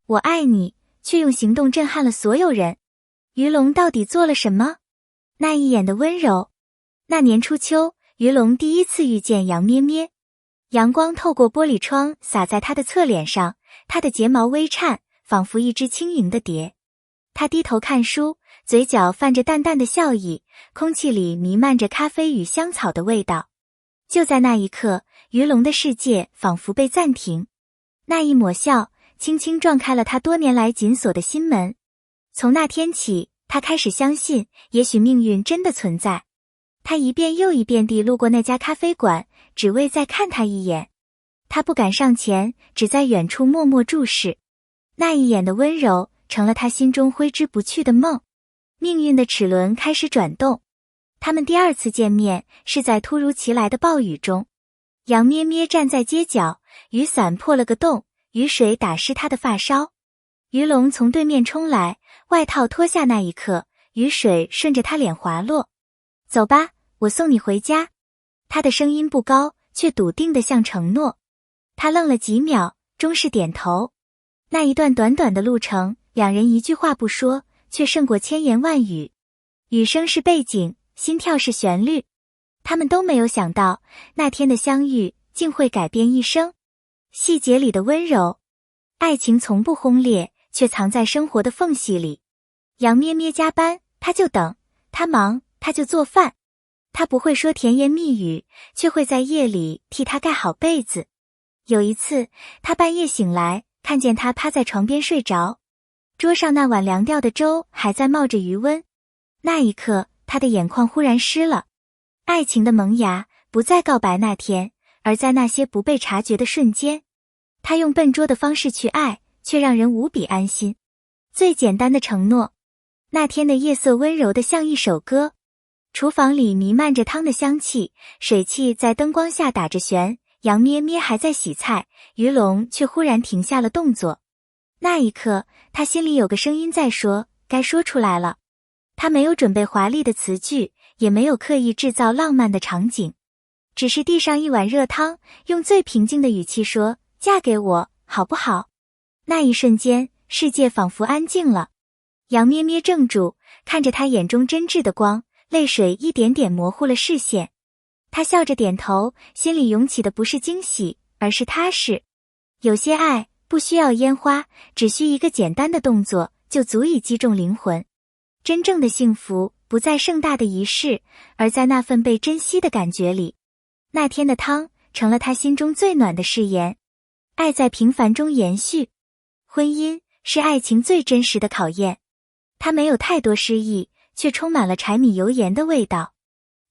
我爱你，却用行动震撼了所有人。于龙到底做了什么？那一眼的温柔。那年初秋，于龙第一次遇见杨咩咩，阳光透过玻璃窗洒在她的侧脸上，她的睫毛微颤，仿佛一只轻盈的蝶。他低头看书，嘴角泛着淡淡的笑意，空气里弥漫着咖啡与香草的味道。就在那一刻，于龙的世界仿佛被暂停。那一抹笑，轻轻撞开了他多年来紧锁的心门。从那天起，他开始相信，也许命运真的存在。他一遍又一遍地路过那家咖啡馆，只为再看他一眼。他不敢上前，只在远处默默注视。那一眼的温柔成了他心中挥之不去的梦。命运的齿轮开始转动。他们第二次见面是在突如其来的暴雨中。杨咩咩站在街角，雨伞破了个洞，雨水打湿他的发梢。于龙从对面冲来，外套脱下那一刻，雨水顺着他脸滑落。走吧，我送你回家。他的声音不高，却笃定得像承诺。他愣了几秒，终是点头。那一段短短的路程，两人一句话不说，却胜过千言万语。雨声是背景，心跳是旋律。他们都没有想到，那天的相遇竟会改变一生。细节里的温柔。爱情从不轰烈，却藏在生活的缝隙里。杨咩咩加班，他就等；他忙，他就做饭。他不会说甜言蜜语，却会在夜里替他盖好被子。有一次，他半夜醒来，看见他趴在床边睡着，桌上那碗凉掉的粥还在冒着余温。那一刻，他的眼眶忽然湿了。爱情的萌芽不在告白那天，而在那些不被察觉的瞬间。他用笨拙的方式去爱，却让人无比安心。最简单的承诺。那天的夜色温柔得像一首歌。厨房里弥漫着汤的香气，水汽在灯光下打着旋。杨咩咩还在洗菜，于龙却忽然停下了动作。那一刻，他心里有个声音在说，该说出来了。他没有准备华丽的词句，也没有刻意制造浪漫的场景，只是递上一碗热汤，用最平静的语气说，嫁给我，好不好？那一瞬间，世界仿佛安静了。杨咩咩怔住，看着他眼中真挚的光，泪水一点点模糊了视线。他笑着点头，心里涌起的不是惊喜，而是踏实。有些爱不需要烟花，只需一个简单的动作，就足以击中灵魂。真正的幸福不在盛大的仪式，而在那份被珍惜的感觉里。那天的汤成了他心中最暖的誓言。爱在平凡中延续。婚姻是爱情最真实的考验。它没有太多诗意，却充满了柴米油盐的味道。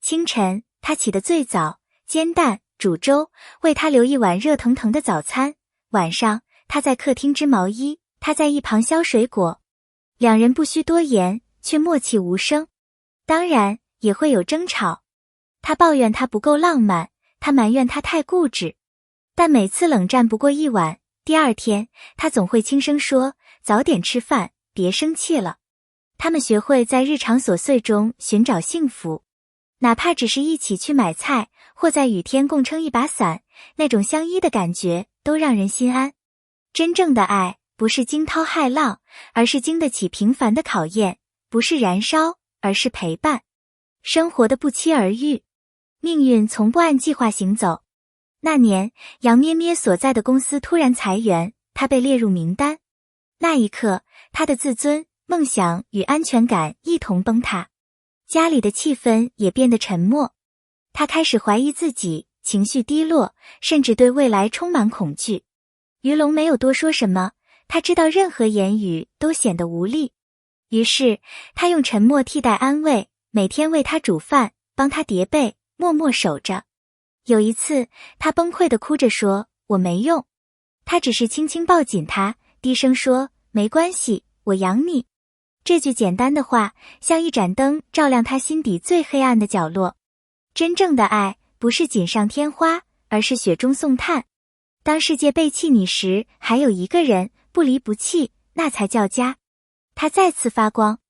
清晨，他起得最早，煎蛋、煮粥，为他留一碗热腾腾的早餐。晚上，他在客厅织毛衣，他在一旁削水果。两人不需多言，却默契无声。当然，也会有争吵。他抱怨他不够浪漫，他埋怨他太固执。但每次冷战不过一晚，第二天，他总会轻声说，早点吃饭，别生气了。他们学会在日常琐碎中寻找幸福。哪怕只是一起去买菜，或在雨天共撑一把伞，那种相依的感觉都让人心安。真正的爱不是惊涛骇浪，而是经得起平凡的考验；不是燃烧，而是陪伴。生活的不期而遇，命运从不按计划行走。那年，杨咩咩所在的公司突然裁员，他被列入名单。那一刻，他的自尊、梦想与安全感一同崩塌。家里的气氛也变得沉默。他开始怀疑自己，情绪低落，甚至对未来充满恐惧。于龙没有多说什么，他知道任何言语都显得无力。于是，他用沉默替代安慰，每天为他煮饭，帮他叠被，默默守着。有一次，他崩溃地哭着说，我没用。他只是轻轻抱紧他，低声说，没关系，我养你。这句简单的话，像一盏灯，照亮他心底最黑暗的角落。真正的爱，不是锦上添花，而是雪中送炭。当世界背弃你时，还有一个人不离不弃，那才叫家。他再次发光。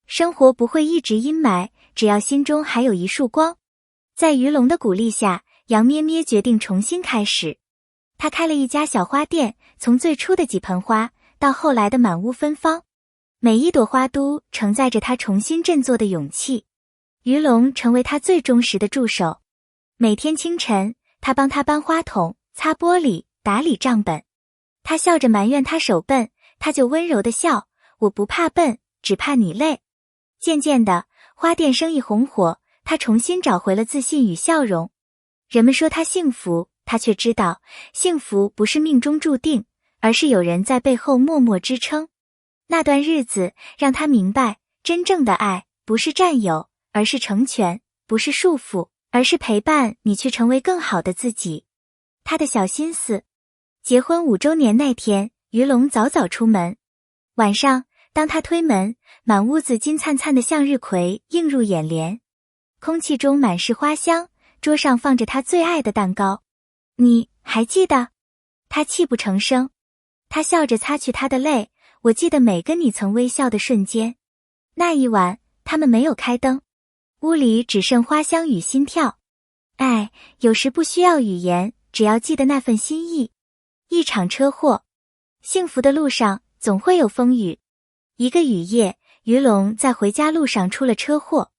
生活不会一直阴霾，只要心中还有一束光。在于龙的鼓励下，杨咩咩决定重新开始。他开了一家小花店，从最初的几盆花，到后来的满屋芬芳。每一朵花都承载着他重新振作的勇气。于龙成为他最忠实的助手。每天清晨，他帮他搬花桶、擦玻璃、打理账本。他笑着埋怨他手笨，他就温柔地笑，我不怕笨，只怕你累。渐渐的，花店生意红火，他重新找回了自信与笑容。人们说他幸福，他却知道，幸福不是命中注定，而是有人在背后默默支撑。那段日子让他明白，真正的爱不是占有，而是成全；不是束缚，而是陪伴你去成为更好的自己。他的小心思。结婚5周年那天，于龙早早出门。晚上，当他推门，满屋子金灿灿的向日葵映入眼帘，空气中满是花香，桌上放着他最爱的蛋糕。你还记得？他泣不成声。他笑着擦去他的泪，我记得每个你曾微笑的瞬间。那一晚，他们没有开灯，屋里只剩花香与心跳。爱，有时不需要语言，只要记得那份心意。一场车祸，幸福的路上总会有风雨。一个雨夜，于龙在回家路上出了车祸。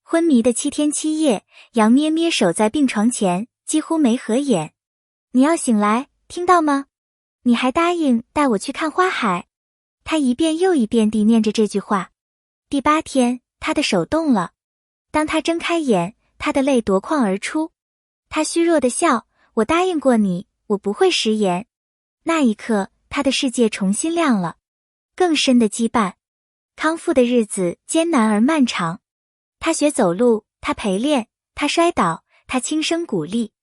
昏迷的7天7夜，杨咩咩守在病床前，几乎没合眼。你要醒来，听到吗？你还答应带我去看花海。他一遍又一遍地念着这句话。第8天，他的手动了。当他睁开眼，他的泪夺眶而出。他虚弱地笑，我答应过你，我不会食言。那一刻，他的世界重新亮了。更深的羁绊。康复的日子艰难而漫长。他学走路，他陪练，他摔倒，他轻声鼓励。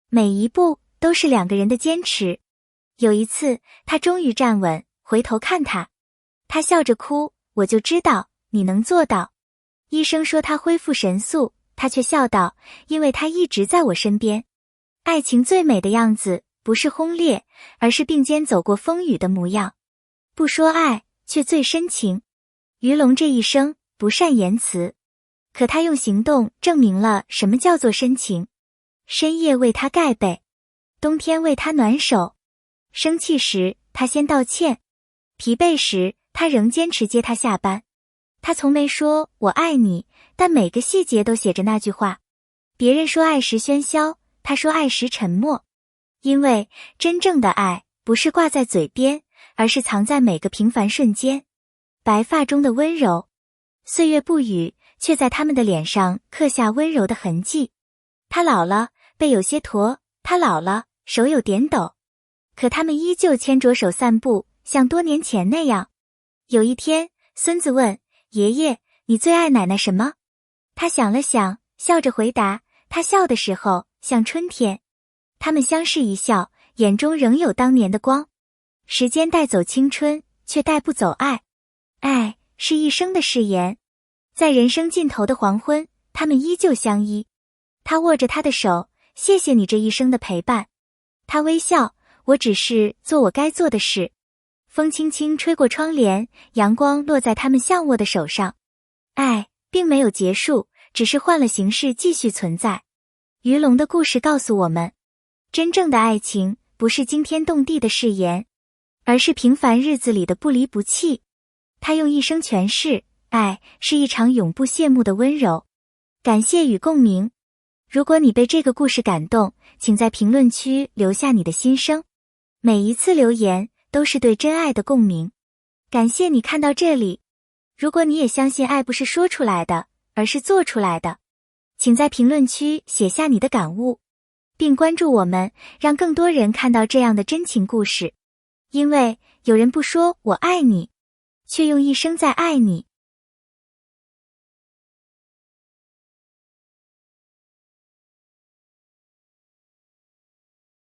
每一步都是2个人的坚持。有一次，他终于站稳，回头看他。他笑着哭，我就知道你能做到。医生说他恢复神速，他却笑道，因为他一直在我身边。爱情最美的样子，不是轰烈，而是并肩走过风雨的模样。不说爱，却最深情。于龙这一生不善言辞，可他用行动证明了什么叫做深情。深夜为他盖被，冬天为他暖手。生气时，他先道歉；疲惫时，他仍坚持接他下班。他从没说我爱你，但每个细节都写着那句话。别人说爱时喧嚣，他说爱时沉默。因为真正的爱不是挂在嘴边，而是藏在每个平凡瞬间。白发中的温柔，岁月不语，却在他们的脸上刻下温柔的痕迹。他老了，背有些驼；他老了，手有点抖。可他们依旧牵着手散步，像多年前那样。有一天，孙子问爷爷，你最爱奶奶什么？他想了想，笑着回答，他笑的时候像春天。他们相视一笑，眼中仍有当年的光。时间带走青春，却带不走爱。爱是一生的誓言。在人生尽头的黄昏，他们依旧相依。他握着他的手，谢谢你这一生的陪伴。他微笑，我只是做我该做的事。风轻轻吹过窗帘，阳光落在他们相握的手上。爱并没有结束，只是换了形式继续存在。于龙的故事告诉我们，真正的爱情不是惊天动地的誓言，而是平凡日子里的不离不弃。他用一生诠释，爱是一场永不谢幕的温柔。感谢与共鸣。如果你被这个故事感动，请在评论区留下你的心声。每一次留言都是对真爱的共鸣。感谢你看到这里。如果你也相信爱不是说出来的，而是做出来的，请在评论区写下你的感悟，并关注我们，让更多人看到这样的真情故事。因为有人不说我爱你，却用一生在爱你。